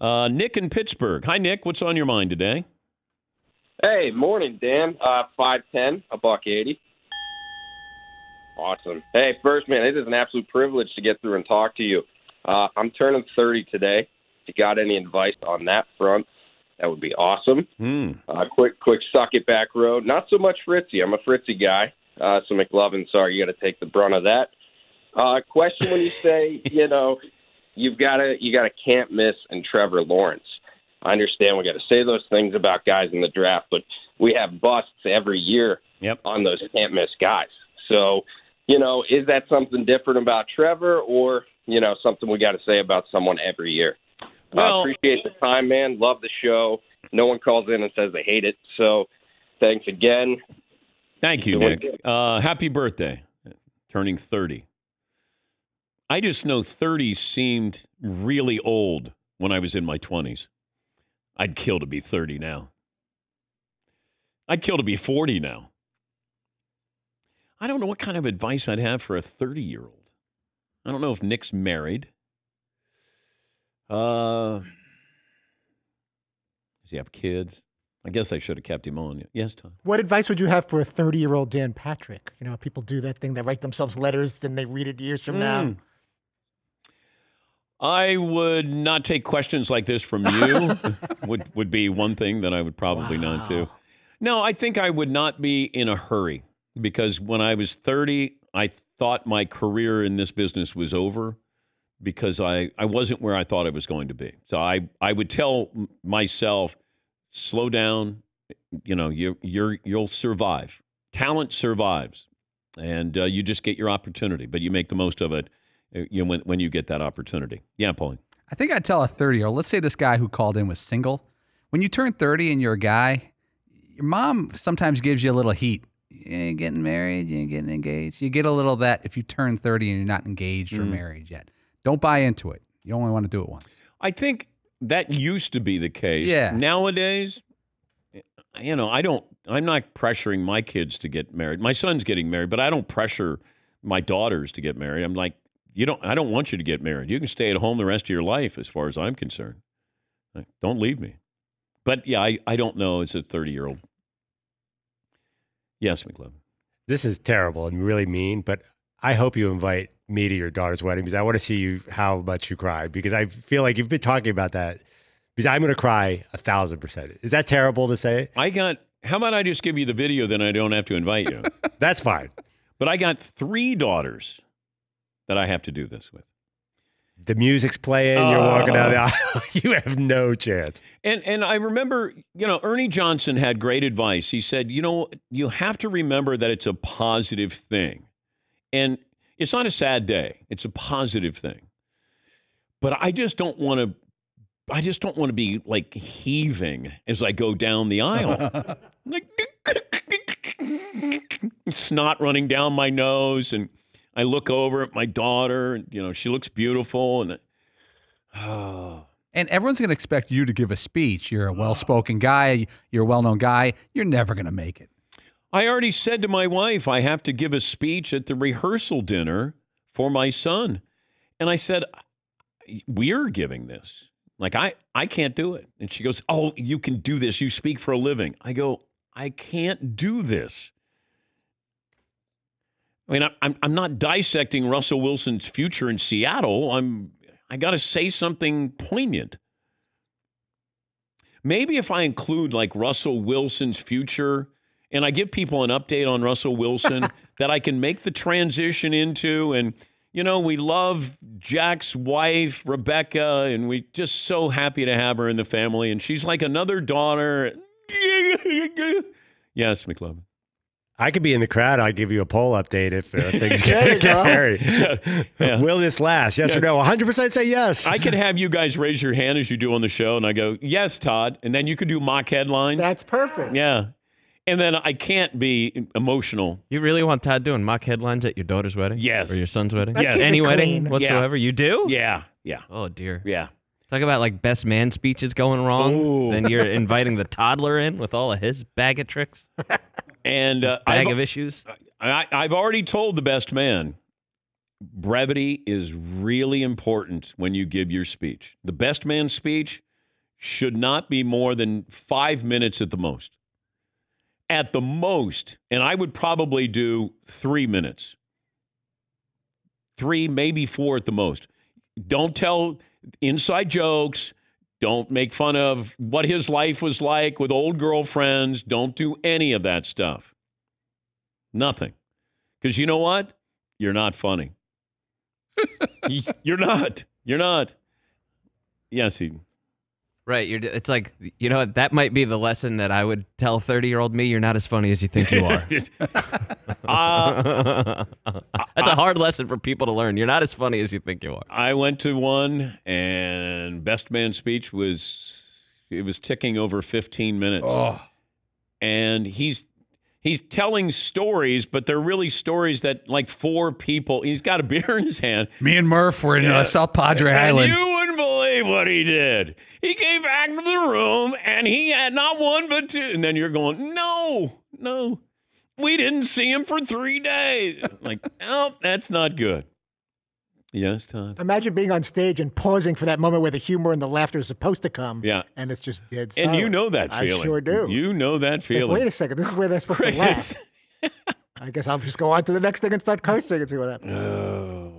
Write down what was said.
Nick in Pittsburgh. Hi, Nick. What's on your mind today? Hey, morning, Dan. 5'10", $180. Awesome. Hey, first, man, it is an absolute privilege to get through and talk to you. I'm turning 30 today. If you got any advice on that front, that would be awesome. Quick suck it back road. Not so much Fritzy. I'm a Fritzy guy. So McLovin, sorry, you got to take the brunt of that. Question when you say, you got can't miss and Trevor Lawrence. I understand we got to say those things about guys in the draft, but we have busts every year on those can't miss guys. So, is that something different about Trevor or, something we got to say about someone every year? Well, appreciate the time, man. Love the show. No one calls in and says they hate it. So thanks again. Thank you, Nick. Happy birthday. Turning 30. I just know 30 seemed really old when I was in my 20s. I'd kill to be 30 now. I'd kill to be 40 now. I don't know what kind of advice I'd have for a 30-year-old. I don't know if Nick's married. Does he have kids? I guess I should have kept him on. Yes, Tom. What advice would you have for a 30-year-old Dan Patrick? People do that thing. They write themselves letters, then they read it years from now. I would not take questions like this from you. would be one thing that I would probably not do. No, I think I would not be in a hurry because when I was 30, I thought my career in this business was over because I wasn't where I thought I was going to be. So I would tell myself, slow down. You'll survive. Talent survives, and you just get your opportunity, but you make the most of it. When you get that opportunity. Yeah, Pauline. I think I'd tell a 30-year-old, let's say this guy who called in was single. When you turn 30 and you're a guy, your mom sometimes gives you a little heat. You ain't getting married, you ain't getting engaged. You get a little of that if you turn 30 and you're not engaged or married yet. Don't buy into it. You only want to do it once. I think that used to be the case. Yeah. Nowadays, I'm not pressuring my kids to get married. My son's getting married, but I don't pressure my daughters to get married. I'm like, I don't want you to get married. You can stay at home the rest of your life as far as I'm concerned. Don't leave me. But, yeah, I don't know as a 30-year-old. Yes, McLovin. This is terrible and really mean, but I hope you invite me to your daughter's wedding because I want to see how much you cry because I feel like you've been talking about that because I'm going to cry 1,000%. Is that terrible to say? How about I just give you the video, then I don't have to invite you? That's fine. But I got 3 daughters that I have to do this with. The music's playing, you're walking down the aisle. You have no chance. And I remember, Ernie Johnson had great advice. He said, you have to remember that it's a positive thing. And it's not a sad day. It's a positive thing. But I just don't want to be like heaving as I go down the aisle. Like snot running down my nose, and I look over at my daughter, and she looks beautiful, and and everyone's going to expect you to give a speech. You're a well-spoken guy. You're a well-known guy. You're never going to make it. I already said to my wife, I have to give a speech at the rehearsal dinner for my son, and I said, we're giving this. Like I can't do it, and she goes, "Oh, you can do this. You speak for a living." I go, I can't do this. I mean, I'm not dissecting Russell Wilson's future in Seattle. I got to say something poignant. Maybe if I include like Russell Wilson's future and I give people an update on Russell Wilson that I can make the transition into, and we love Jack's wife, Rebecca, and we're just so happy to have her in the family, and she's like another daughter. Yes, McLovin. I could be in the crowd. I'll give you a poll update if things get hairy. Yeah. Will this last? Yes or no? 100% say yes. I could have you guys raise your hand as you do on the show, and I go, yes, Todd. And then you could do mock headlines. That's perfect. Yeah. And then I can't be emotional. You really want Todd doing mock headlines at your daughter's wedding? Yes. Or your son's wedding? Yes. Any wedding whatsoever? Yeah. You do? Yeah. Yeah. Oh, dear. Yeah. Talk about like best man speeches going wrong. Ooh. Then you're inviting the toddler in with all of his bag of tricks. And bag of issues. I've already told the best man, brevity is really important when you give your speech. The best man speech, should not be more than 5 minutes at the most. At the most. And I would probably do 3 minutes. 3, maybe 4 at the most. Don't tell inside jokes. Don't make fun of what his life was like with old girlfriends. Don't do any of that stuff. Nothing. Because you know what? You're not funny. You're not. You're not. Yes, he. Right. It's like, you know what? That might be the lesson that I would tell 30-year-old me. You're not as funny as you think you are. That's a hard lesson for people to learn. You're not as funny as you think you are. I went to one, and best man speech was ticking over 15 minutes. Oh. And he's telling stories, but they're really stories that like 4 people. He's got a beer in his hand. Me and Murph were in South Padre And Island. you wouldn't believe what he did. He came back to the room, and he had not 1 but 2. And then you're going, no, we didn't see him for 3 days. Like, oh, that's not good. Yes, Todd. Imagine being on stage and pausing for that moment where the humor and the laughter is supposed to come. Yeah. And it's just dead And silent. you know that feeling. I sure do. You know that Like, feeling. wait a second. This is where they're supposed to laugh. I guess I'll just go on to the next thing and start cursing and see what happens. Oh.